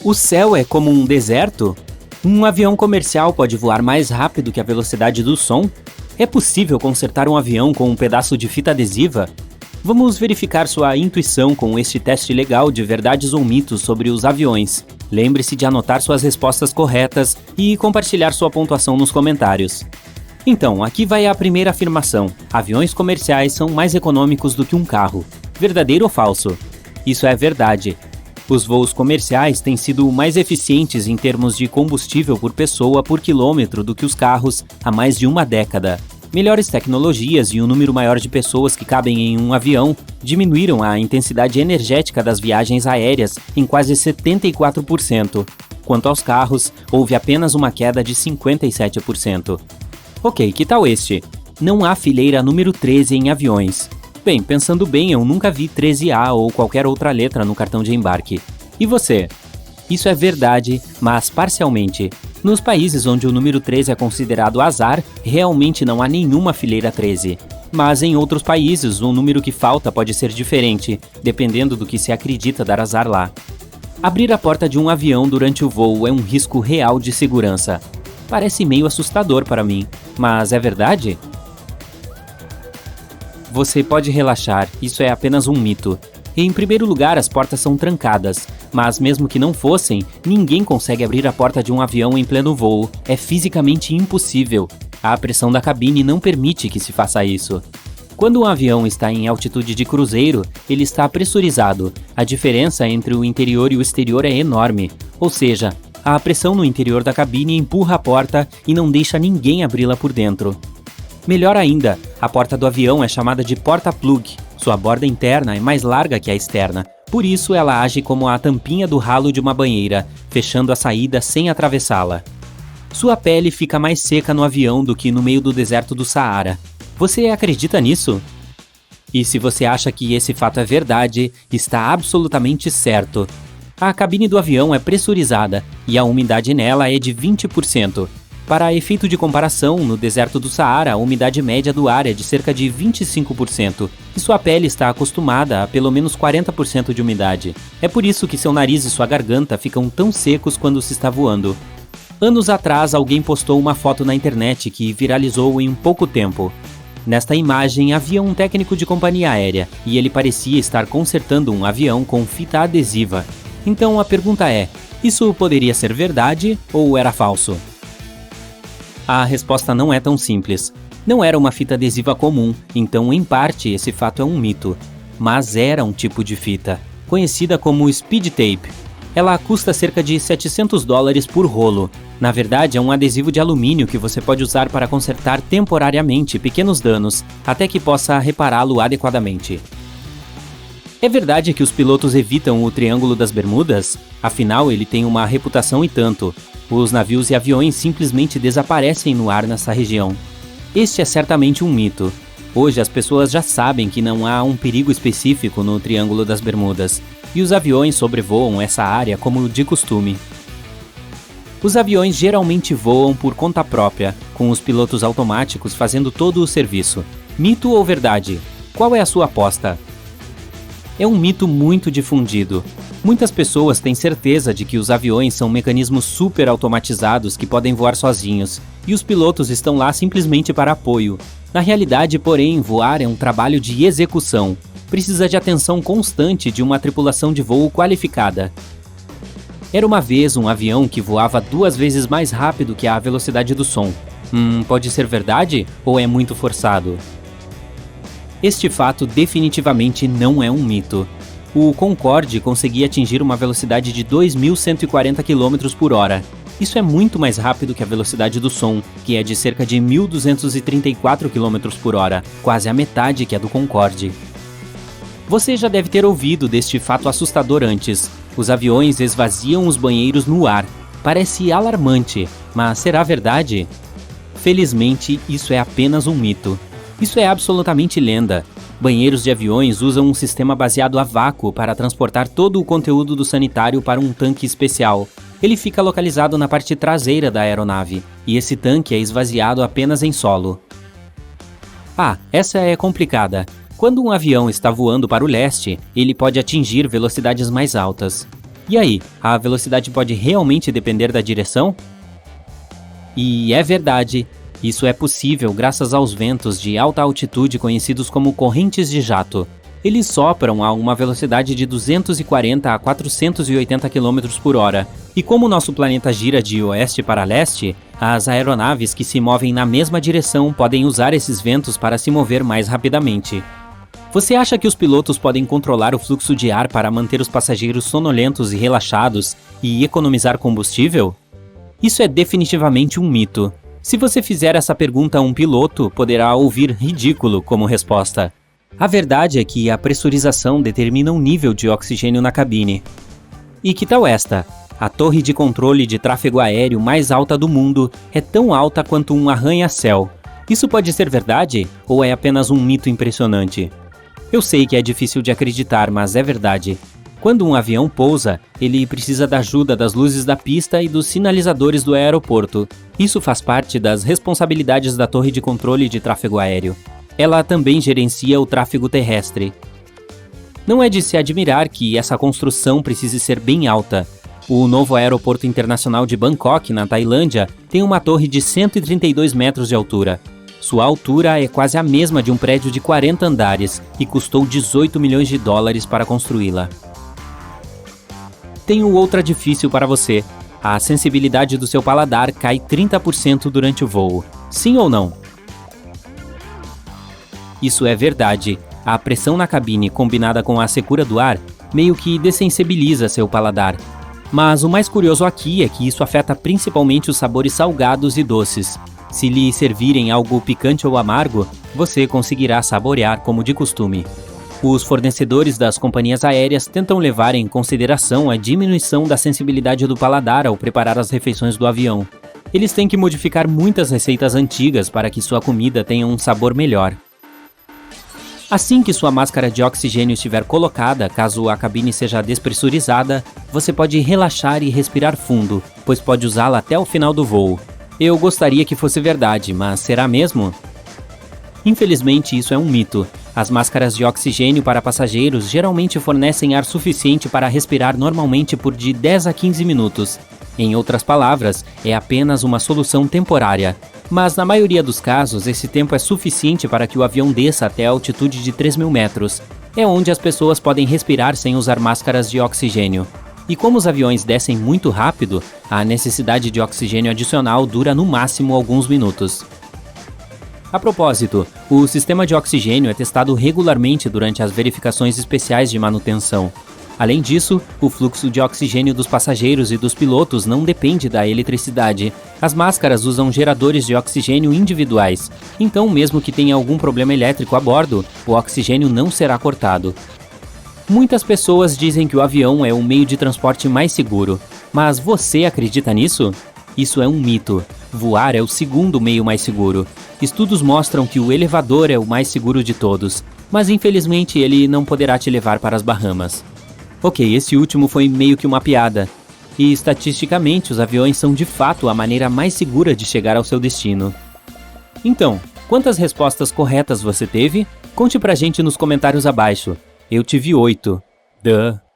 O céu é como um deserto? Um avião comercial pode voar mais rápido que a velocidade do som? É possível consertar um avião com um pedaço de fita adesiva? Vamos verificar sua intuição com este teste legal de verdades ou mitos sobre os aviões. Lembre-se de anotar suas respostas corretas e compartilhar sua pontuação nos comentários. Então, aqui vai a primeira afirmação. Aviões comerciais são mais econômicos do que um carro. Verdadeiro ou falso? Isso é verdade. Os voos comerciais têm sido mais eficientes em termos de combustível por pessoa por quilômetro do que os carros há mais de uma década. Melhores tecnologias e um número maior de pessoas que cabem em um avião diminuíram a intensidade energética das viagens aéreas em quase 74%. Quanto aos carros, houve apenas uma queda de 57%. Ok, que tal este? Não há fileira número 13 em aviões. Bem, pensando bem, eu nunca vi 13A ou qualquer outra letra no cartão de embarque. E você? Isso é verdade, mas parcialmente. Nos países onde o número 13 é considerado azar, realmente não há nenhuma fileira 13. Mas em outros países, o número que falta pode ser diferente, dependendo do que se acredita dar azar lá. Abrir a porta de um avião durante o voo é um risco real de segurança. Parece meio assustador para mim, mas é verdade? Você pode relaxar, isso é apenas um mito. Em primeiro lugar, as portas são trancadas, mas mesmo que não fossem, ninguém consegue abrir a porta de um avião em pleno voo. É fisicamente impossível. A pressão da cabine não permite que se faça isso. Quando um avião está em altitude de cruzeiro, ele está pressurizado. A diferença entre o interior e o exterior é enorme, ou seja, a pressão no interior da cabine empurra a porta e não deixa ninguém abri-la por dentro. Melhor ainda, a porta do avião é chamada de porta-plug. Sua borda interna é mais larga que a externa, por isso ela age como a tampinha do ralo de uma banheira, fechando a saída sem atravessá-la. Sua pele fica mais seca no avião do que no meio do deserto do Saara. Você acredita nisso? E se você acha que esse fato é verdade, está absolutamente certo. A cabine do avião é pressurizada e a umidade nela é de 20%. Para efeito de comparação, no deserto do Saara, a umidade média do ar é de cerca de 25%, e sua pele está acostumada a pelo menos 40% de umidade. É por isso que seu nariz e sua garganta ficam tão secos quando se está voando. Anos atrás, alguém postou uma foto na internet que viralizou em pouco tempo. Nesta imagem, havia um técnico de companhia aérea, e ele parecia estar consertando um avião com fita adesiva. Então a pergunta é, isso poderia ser verdade ou era falso? A resposta não é tão simples. Não era uma fita adesiva comum, então em parte esse fato é um mito. Mas era um tipo de fita, conhecida como speed tape. Ela custa cerca de $700 por rolo. Na verdade, é um adesivo de alumínio que você pode usar para consertar temporariamente pequenos danos, até que possa repará-lo adequadamente. É verdade que os pilotos evitam o Triângulo das Bermudas? Afinal, ele tem uma reputação e tanto. Os navios e aviões simplesmente desaparecem no ar nessa região. Este é certamente um mito. Hoje as pessoas já sabem que não há um perigo específico no Triângulo das Bermudas, e os aviões sobrevoam essa área como de costume. Os aviões geralmente voam por conta própria, com os pilotos automáticos fazendo todo o serviço. Mito ou verdade? Qual é a sua aposta? É um mito muito difundido. Muitas pessoas têm certeza de que os aviões são mecanismos super automatizados que podem voar sozinhos, e os pilotos estão lá simplesmente para apoio. Na realidade, porém, voar é um trabalho de execução. Precisa de atenção constante de uma tripulação de voo qualificada. Era uma vez um avião que voava 2 vezes mais rápido que a velocidade do som. Pode ser verdade ou é muito forçado? Este fato definitivamente não é um mito. O Concorde conseguia atingir uma velocidade de 2.140 km por hora. Isso é muito mais rápido que a velocidade do som, que é de cerca de 1.234 km por hora, quase a metade que a do Concorde. Você já deve ter ouvido deste fato assustador antes. Os aviões esvaziam os banheiros no ar. Parece alarmante, mas será verdade? Felizmente, isso é apenas um mito. Isso é absolutamente lenda. Banheiros de aviões usam um sistema baseado a vácuo para transportar todo o conteúdo do sanitário para um tanque especial. Ele fica localizado na parte traseira da aeronave, e esse tanque é esvaziado apenas em solo. Essa é complicada. Quando um avião está voando para o leste, ele pode atingir velocidades mais altas. E aí, a velocidade pode realmente depender da direção? E é verdade, isso é possível graças aos ventos de alta altitude conhecidos como correntes de jato. Eles sopram a uma velocidade de 240 a 480 km por hora. E como o nosso planeta gira de oeste para leste, as aeronaves que se movem na mesma direção podem usar esses ventos para se mover mais rapidamente. Você acha que os pilotos podem controlar o fluxo de ar para manter os passageiros sonolentos e relaxados e economizar combustível? Isso é definitivamente um mito. Se você fizer essa pergunta a um piloto, poderá ouvir ridículo como resposta. A verdade é que a pressurização determina o nível de oxigênio na cabine. E que tal esta? A torre de controle de tráfego aéreo mais alta do mundo é tão alta quanto um arranha-céu. Isso pode ser verdade ou é apenas um mito impressionante? Eu sei que é difícil de acreditar, mas é verdade. Quando um avião pousa, ele precisa da ajuda das luzes da pista e dos sinalizadores do aeroporto. Isso faz parte das responsabilidades da torre de controle de tráfego aéreo. Ela também gerencia o tráfego terrestre. Não é de se admirar que essa construção precise ser bem alta. O novo aeroporto internacional de Bangkok, na Tailândia, tem uma torre de 132 metros de altura. Sua altura é quase a mesma de um prédio de 40 andares e custou 18 milhões de dólares para construí-la. Tenho outra difícil para você. A sensibilidade do seu paladar cai 30% durante o voo. Sim ou não? Isso é verdade. A pressão na cabine combinada com a secura do ar meio que dessensibiliza seu paladar. Mas o mais curioso aqui é que isso afeta principalmente os sabores salgados e doces. Se lhe servirem algo picante ou amargo, você conseguirá saborear como de costume. Os fornecedores das companhias aéreas tentam levar em consideração a diminuição da sensibilidade do paladar ao preparar as refeições do avião. Eles têm que modificar muitas receitas antigas para que sua comida tenha um sabor melhor. Assim que sua máscara de oxigênio estiver colocada, caso a cabine seja despressurizada, você pode relaxar e respirar fundo, pois pode usá-la até o final do voo. Eu gostaria que fosse verdade, mas será mesmo? Infelizmente, isso é um mito. As máscaras de oxigênio para passageiros geralmente fornecem ar suficiente para respirar normalmente por de 10 a 15 minutos. Em outras palavras, é apenas uma solução temporária. Mas na maioria dos casos, esse tempo é suficiente para que o avião desça até a altitude de 3.000 metros. É onde as pessoas podem respirar sem usar máscaras de oxigênio. E como os aviões descem muito rápido, a necessidade de oxigênio adicional dura no máximo alguns minutos. A propósito, o sistema de oxigênio é testado regularmente durante as verificações especiais de manutenção. Além disso, o fluxo de oxigênio dos passageiros e dos pilotos não depende da eletricidade. As máscaras usam geradores de oxigênio individuais, então mesmo que tenha algum problema elétrico a bordo, o oxigênio não será cortado. Muitas pessoas dizem que o avião é o meio de transporte mais seguro, mas você acredita nisso? Isso é um mito. Voar é o segundo meio mais seguro. Estudos mostram que o elevador é o mais seguro de todos, mas infelizmente ele não poderá te levar para as Bahamas. Ok, esse último foi meio que uma piada. E estatisticamente, os aviões são de fato a maneira mais segura de chegar ao seu destino. Então, quantas respostas corretas você teve? Conte pra gente nos comentários abaixo. Eu tive 8. Duh.